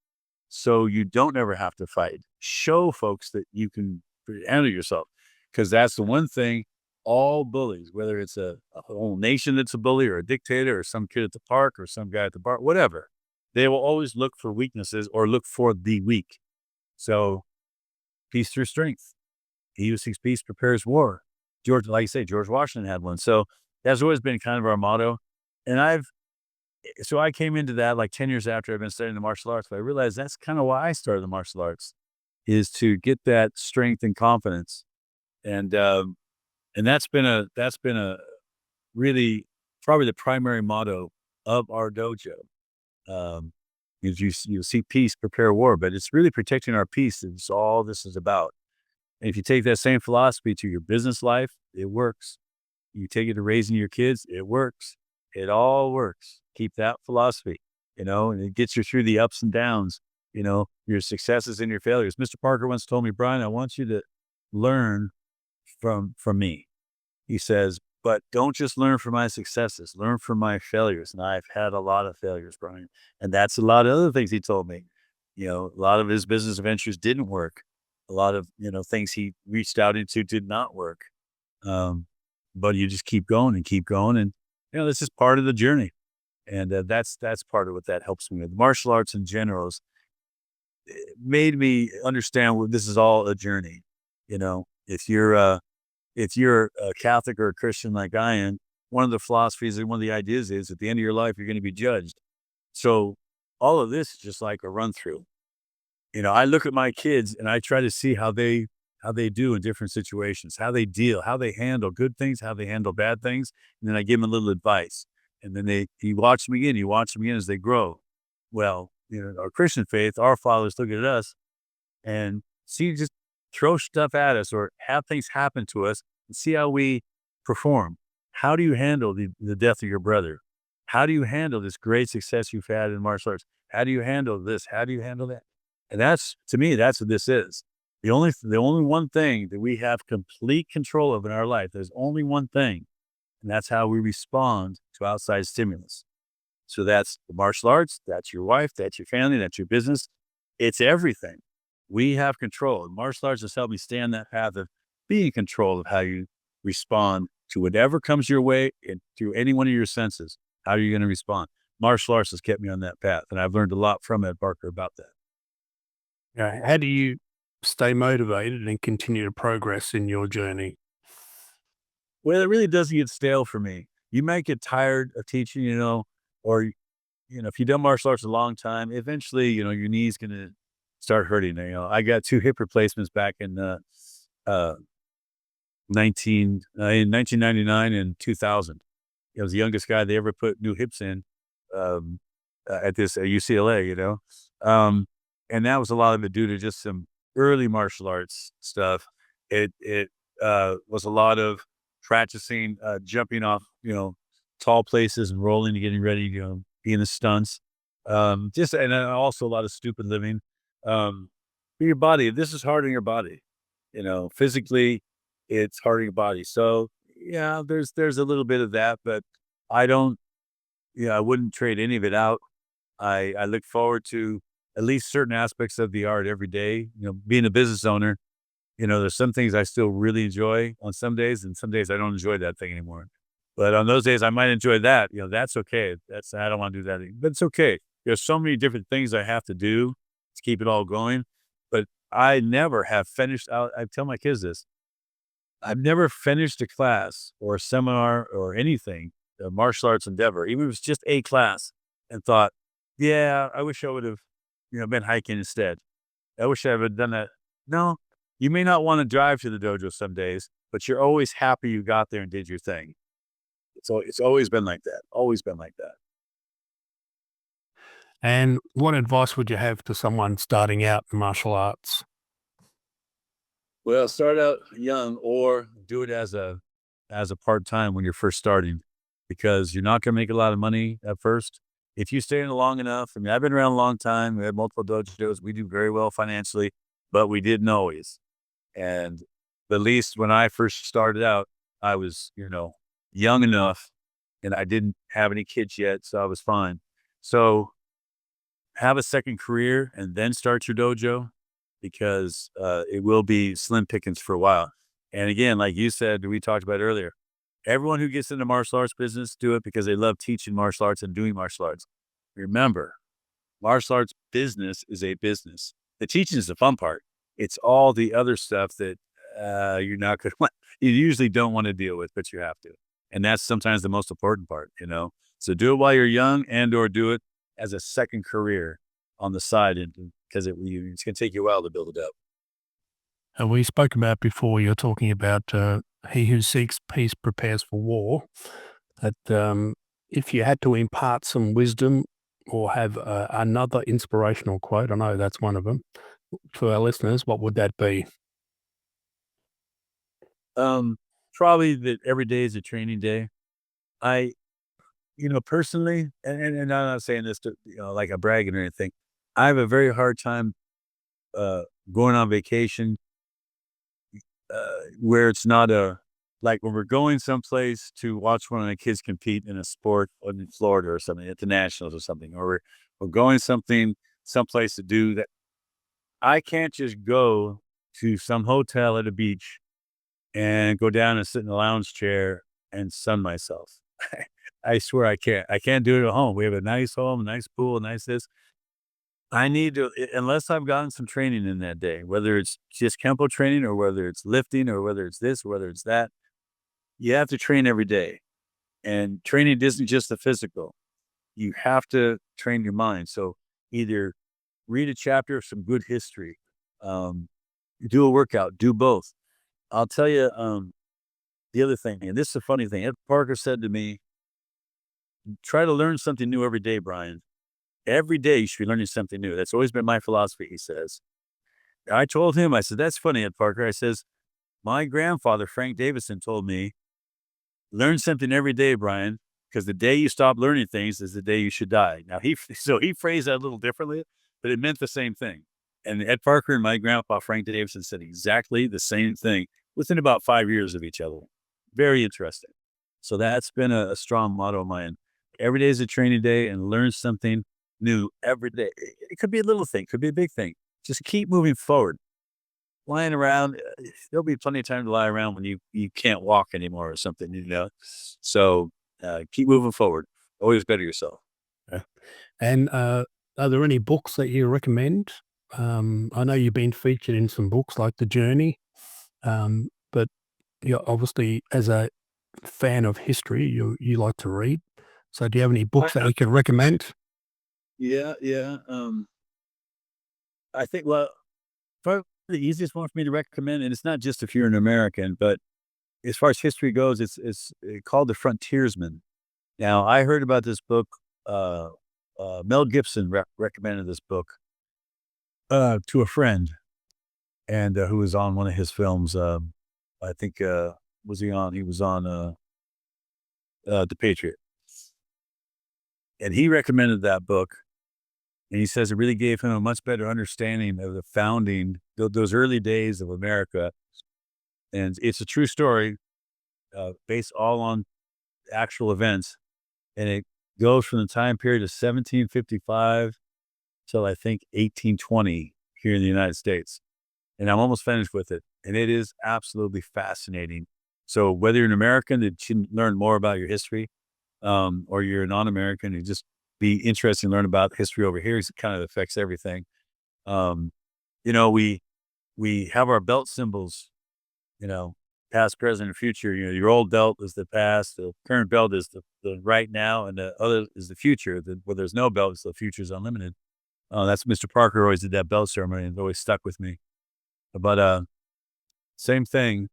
Speaker 2: So you don't ever have to fight. Show folks that you can handle yourself. Because that's the one thing all bullies, whether it's a whole nation that's a bully or a dictator or some kid at the park or some guy at the bar, whatever, they will always look for weaknesses or look for the weak. So peace through strength. He who seeks peace prepares war. Like you say, George Washington had one. So that's always been kind of our motto. And I came into that like 10 years after I've been studying the martial arts, but I realized that's kind of why I started the martial arts, is to get that strength and confidence. And that's been a really probably the primary motto of our dojo. Is you seek peace, prepare war, but it's really protecting our peace. It's all this is about. And if you take that same philosophy to your business life, it works. You take it to raising your kids, it works. It all works. Keep that philosophy, and it gets you through the ups and downs, your successes and your failures. Mr. Parker once told me, Brian, I want you to learn from me. He says, but don't just learn from my successes, learn from my failures. And I've had a lot of failures, Brian. And that's a lot of other things he told me. A lot of his business ventures didn't work. A lot of, things he reached out into did not work. But you just keep going and keep going. And, this is part of the journey. And that's part of what that helps me with. Martial arts in general made me understand what this is all a journey. If you're a Catholic or a Christian like I am, one of the philosophies and one of the ideas is at the end of your life, you're going to be judged. So all of this is just like a run through. I look at my kids and I try to see how they do in different situations, how they deal, how they handle good things, how they handle bad things. And then I give them a little advice. And then you watch them again as they grow. Well, our Christian faith, our fathers look at us and see, just throw stuff at us or have things happen to us and see how we perform. How do you handle the death of your brother? How do you handle this great success you've had in martial arts? How do you handle this? How do you handle that? And to me, that's what this is. The only one thing that we have complete control of in our life, there's only one thing, and that's how we respond to outside stimulus. So that's the martial arts, that's your wife, that's your family, that's your business. It's everything. We have control. And martial arts has helped me stay on that path of being in control of how you respond to whatever comes your way and through any one of your senses. How are you going to respond? Martial arts has kept me on that path, and I've learned a lot from Ed Barker about that.
Speaker 1: How do you stay motivated and continue to progress in your journey?
Speaker 2: Well, it really doesn't get stale for me. You might get tired of teaching, or, if you've done martial arts a long time, eventually, your knee's going to start hurting. I got 2 hip replacements back in, in 1999 and 2000. I was the youngest guy they ever put new hips in, at UCLA, and that was a lot of it due to just some early martial arts stuff. It was a lot of practicing, jumping off, tall places and rolling and getting ready, being the stunts. And also a lot of stupid living. For your body, this is hard on your body, physically, it's hard on your body. So yeah, there's a little bit of that, but I wouldn't trade any of it out. I look forward to at least certain aspects of the art every day. Being a business owner, there's some things I still really enjoy on some days, and some days I don't enjoy that thing anymore. But on those days I might enjoy that. That's okay. I don't want to do that, but it's okay. There's so many different things I have to do to keep it all going. But I never have finished out. I tell my kids this. I've never finished a class or a seminar or anything, a martial arts endeavor, even if it's just a class, and thought, yeah, I wish I would have, been hiking instead. I wish I would have done that. No, you may not want to drive to the dojo some days, but you're always happy you got there and did your thing. It's always been like that. Always been like that.
Speaker 1: And what advice would you have to someone starting out in martial arts?
Speaker 2: Well, start out young or do it as a part-time when you're first starting, because you're not gonna make a lot of money at first. If you stay in it long enough, I mean, I've been around a long time. We had multiple dojos. We do very well financially, but we didn't always. And at least when I first started out, I was, young enough and I didn't have any kids yet, so I was fine. So have a second career and then start your dojo, because it will be slim pickings for a while. And again, like you said, we talked about earlier, everyone who gets into martial arts business do it because they love teaching martial arts and doing martial arts. Remember, martial arts business is a business. The teaching is the fun part. It's all the other stuff that you're not going to you usually don't want to deal with, but you have to. And that's sometimes the most important part. So do it while you're young, and or do it as a second career on the side, because it's going to take you a while to build it up.
Speaker 1: And we spoke about before, you're talking about he who seeks peace prepares for war. That if you had to impart some wisdom or have another inspirational quote, I know that's one of them, for our listeners, what would that be?
Speaker 2: Probably that every day is a training day. I, personally, and I'm not saying this to, like a bragging or anything. I have a very hard time going on vacation where it's not like when we're going someplace to watch one of the kids compete in a sport in Florida or something at the Nationals or something, or we're going someplace to do that. I can't just go to some hotel at a beach and go down and sit in a lounge chair and sun myself. I swear I can't. I can't do it at home. We have a nice home, a nice pool, a nice this. I need to, unless I've gotten some training in that day, whether it's just Kenpo training or whether it's lifting or whether it's this or whether it's that, you have to train every day. And training isn't just the physical. You have to train your mind. So either read a chapter of some good history, do a workout, do both. I'll tell you the other thing, and this is a funny thing. Ed Parker said to me, try to learn something new every day, Bryan. Every day you should be learning something new. That's always been my philosophy, he says. I told him, I said, that's funny, Ed Parker. I says, my grandfather, Frank Davidson, told me, learn something every day, Bryan, because the day you stop learning things is the day you should die. Now, he phrased that a little differently, but it meant the same thing. And Ed Parker and my grandpa, Frank Davidson, said exactly the same thing within about 5 years of each other. Very interesting. So that's been a strong motto of mine. Every day is a training day, and learn something new every day. It could be a little thing, could be a big thing. Just keep moving forward. Lying around, there'll be plenty of time to lie around when you can't walk anymore or something. So keep moving forward. Always better yourself.
Speaker 1: Yeah. And are there any books that you recommend? I know you've been featured in some books like The Journey, but you're obviously, as a fan of history, you like to read. So do you have any books that you could recommend?
Speaker 2: Yeah, yeah. I think, well, probably the easiest one for me to recommend, and it's not just if you're an American, but as far as history goes, it's called The Frontiersman. Now, I heard about this book. Mel Gibson recommended this book to a friend, and who was on one of his films. I think was he on? He was on The Patriot, and he recommended that book. And he says it really gave him a much better understanding of the founding, those early days of America. And it's a true story, based all on actual events. And it goes from the time period of 1755 till I think 1820 here in the United States. And I'm almost finished with it. And it is absolutely fascinating. So whether you're an American that should learn more about your history, or you're a non-American who just be interested in learning about history over here, because it kind of affects everything. We have our belt symbols, past, present, and future. Your old belt is the past, the current belt is the right now, and the other is the future. Where there's no belt, the future is unlimited. That's Mr. Parker always did that belt ceremony, and it always stuck with me. But same thing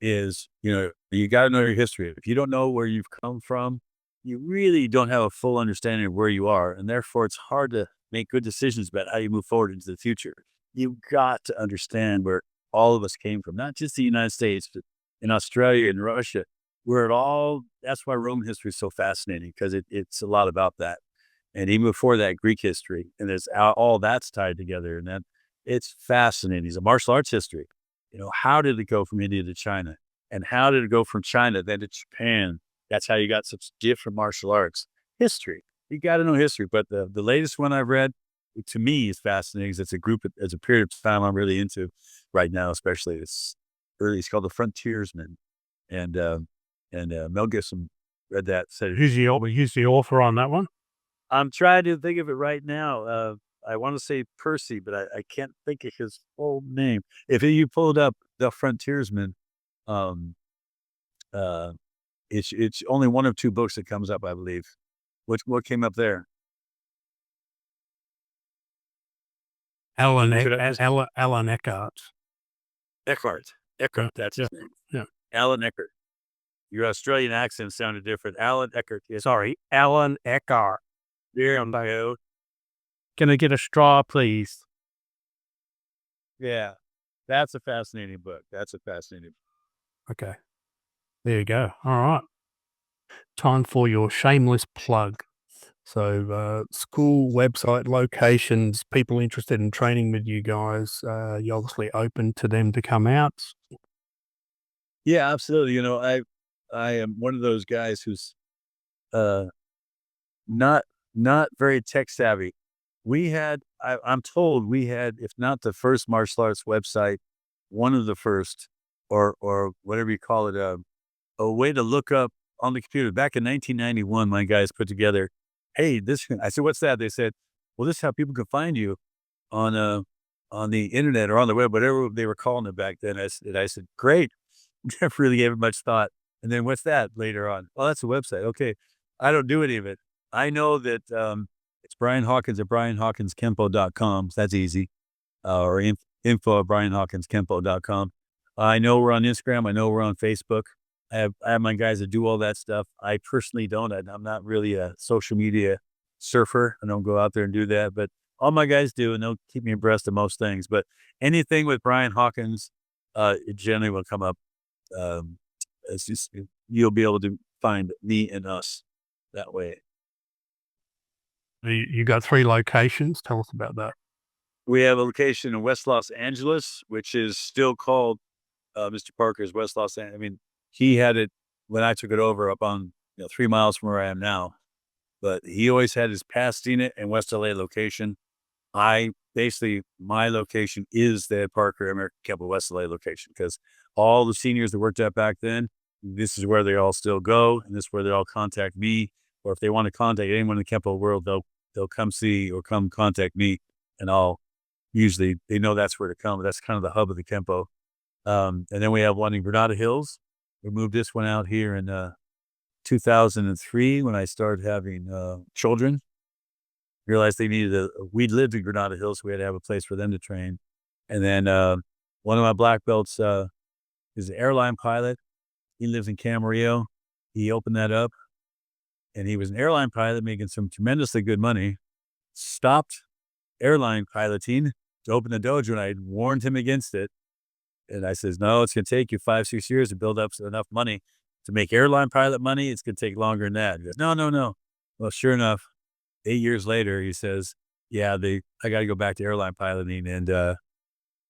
Speaker 2: is, you got to know your history. If you don't know where you've come from, you really don't have a full understanding of where you are. And therefore, it's hard to make good decisions about how you move forward into the future. You've got to understand where all of us came from, not just the United States, but in Australia and Russia, that's why Roman history is so fascinating, because it's a lot about that. And even before that, Greek history, and there's all that's tied together, and that it's fascinating. It's a martial arts history. How did it go from India to China? And how did it go from China then to Japan? That's how you got such different martial arts history. You got to know history. But the latest one I've read, to me, is fascinating. It's a period of time I'm really into right now, especially. It's called The Frontiersman. And Mel Gibson read that, said,
Speaker 1: Who's the author on that one?
Speaker 2: I'm trying to think of it right now. I want to say Percy, but I can't think of his full name. If you pulled up The Frontiersman, it's only one of two books that comes up, I believe. What came up there?
Speaker 1: Alan Eckhart.
Speaker 2: Eckhart, that's his name.
Speaker 1: Yeah.
Speaker 2: Alan Eckhart. Your Australian accent sounded different. Alan Eckhart. Yes.
Speaker 1: Sorry, Alan Eckhart.
Speaker 2: There you go.
Speaker 1: Can I get a straw, please?
Speaker 2: Yeah, that's a fascinating book.
Speaker 1: Okay. There you go. All right. Time for your shameless plug. So, school, website, locations, people interested in training with you guys, you're obviously open to them to come out.
Speaker 2: Yeah, absolutely. I am one of those guys who's not very tech savvy. I'm told we had, if not the first martial arts website, one of the first, or whatever you call it, a way to look up on the computer. Back in 1991, my guys put together, hey, I said, what's that? They said, well, this is how people can find you on the internet or on the web, whatever they were calling it back then. I said, great. Never really gave it much thought. And then what's that later on? Oh, that's a website. Okay. I don't do any of it. I know that it's Bryan Hawkins at BryanHawkinsKenpo.com. So that's easy. Or info at BryanHawkinsKenpo.com. I know we're on Instagram. I know we're on Facebook. I have my guys that do all that stuff. I personally don't. I'm not really a social media surfer. I don't go out there and do that. But all my guys do, and they'll keep me abreast of most things. But anything with Bryan Hawkins, it generally will come up. It's just, you'll be able to find me and us that way.
Speaker 1: You got 3 locations. Tell us about that.
Speaker 2: We have a location in West Los Angeles, which is still called Mr. Parker's West Los Angeles. I mean, he had it when I took it over up on 3 miles from where I am now, but he always had his Pasadena and West LA location. My location is the Parker American Kenpo West LA location, because all the seniors that worked at back then, this is where they all still go, and this is where they all contact me. Or if they want to contact anyone in the Kenpo world, they'll come see or come contact me, and they know that's where to come. That's kind of the hub of the Kenpo. And then we have one in Granada Hills. We moved this one out here in 2003 when I started having children. Realized they needed we lived in Granada Hills, so we had to have a place for them to train. And then one of my black belts is an airline pilot. He lives in Camarillo. He opened that up, and he was an airline pilot making some tremendously good money. Stopped airline piloting to open the dojo, and I warned him against it. And I says, no, it's going to take you 5-6 years to build up enough money to make airline pilot money. It's going to take longer than that. He goes, no. Well, sure enough, 8 years later, he says, yeah, I got to go back to airline piloting. And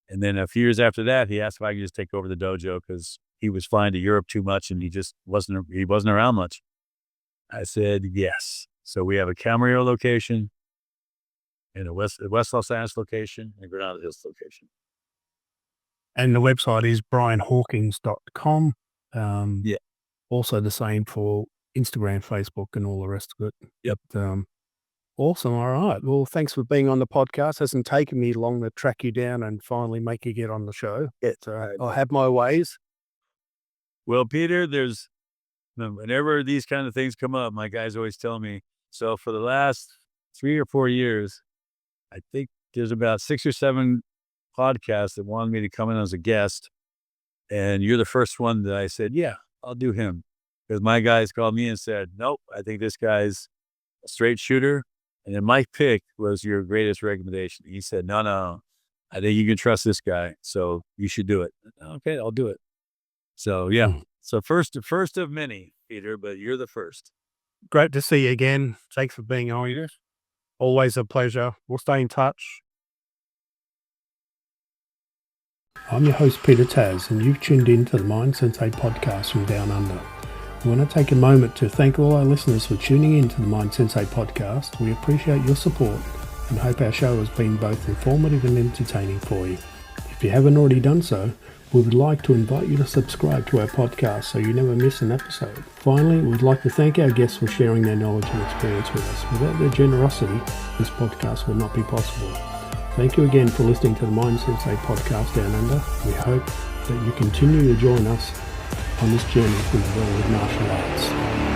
Speaker 2: then a few years after that, he asked if I could just take over the dojo, because he was flying to Europe too much and he just wasn't around much. I said, yes. So we have a Camarillo location and a West Los Angeles location and a Granada Hills location.
Speaker 1: And the website is bryanhawkins.com.
Speaker 2: Yeah.
Speaker 1: Also the same for Instagram, Facebook, and all the rest of it.
Speaker 2: Yep.
Speaker 1: Awesome. All right. Well, thanks for being on the podcast. Hasn't taken me long to track you down and finally make you get on the show. I'll have my ways.
Speaker 2: Well, Peter, whenever these kind of things come up, my guys always tell me. So for the last 3 or 4 years, I think there's about 6 or 7 podcasts that wanted me to come in as a guest. And you're the first one that I said, yeah, I'll do him. Because my guys called me and said, nope, I think this guy's a straight shooter. And then my pick was your greatest recommendation. He said, no, I think you can trust this guy, so you should do it. Okay, I'll do it. So yeah. So first of many, Peter, but you're the first.
Speaker 3: Great to see you again. Thanks for being on here. Always a pleasure. We'll stay in touch.
Speaker 1: I'm your host, Peter Taz, and you've tuned in to the Mind Sensei Podcast from Down Under. We want to take a moment to thank all our listeners for tuning in to the Mind Sensei Podcast. We appreciate your support and hope our show has been both informative and entertaining for you. If you haven't already done so, we would like to invite you to subscribe to our podcast so you never miss an episode. Finally, we'd like to thank our guests for sharing their knowledge and experience with us. Without their generosity, this podcast would not be possible. Thank you again for listening to the Mind Sensei Podcast Down Under. We hope that you continue to join us on this journey through the world of martial arts.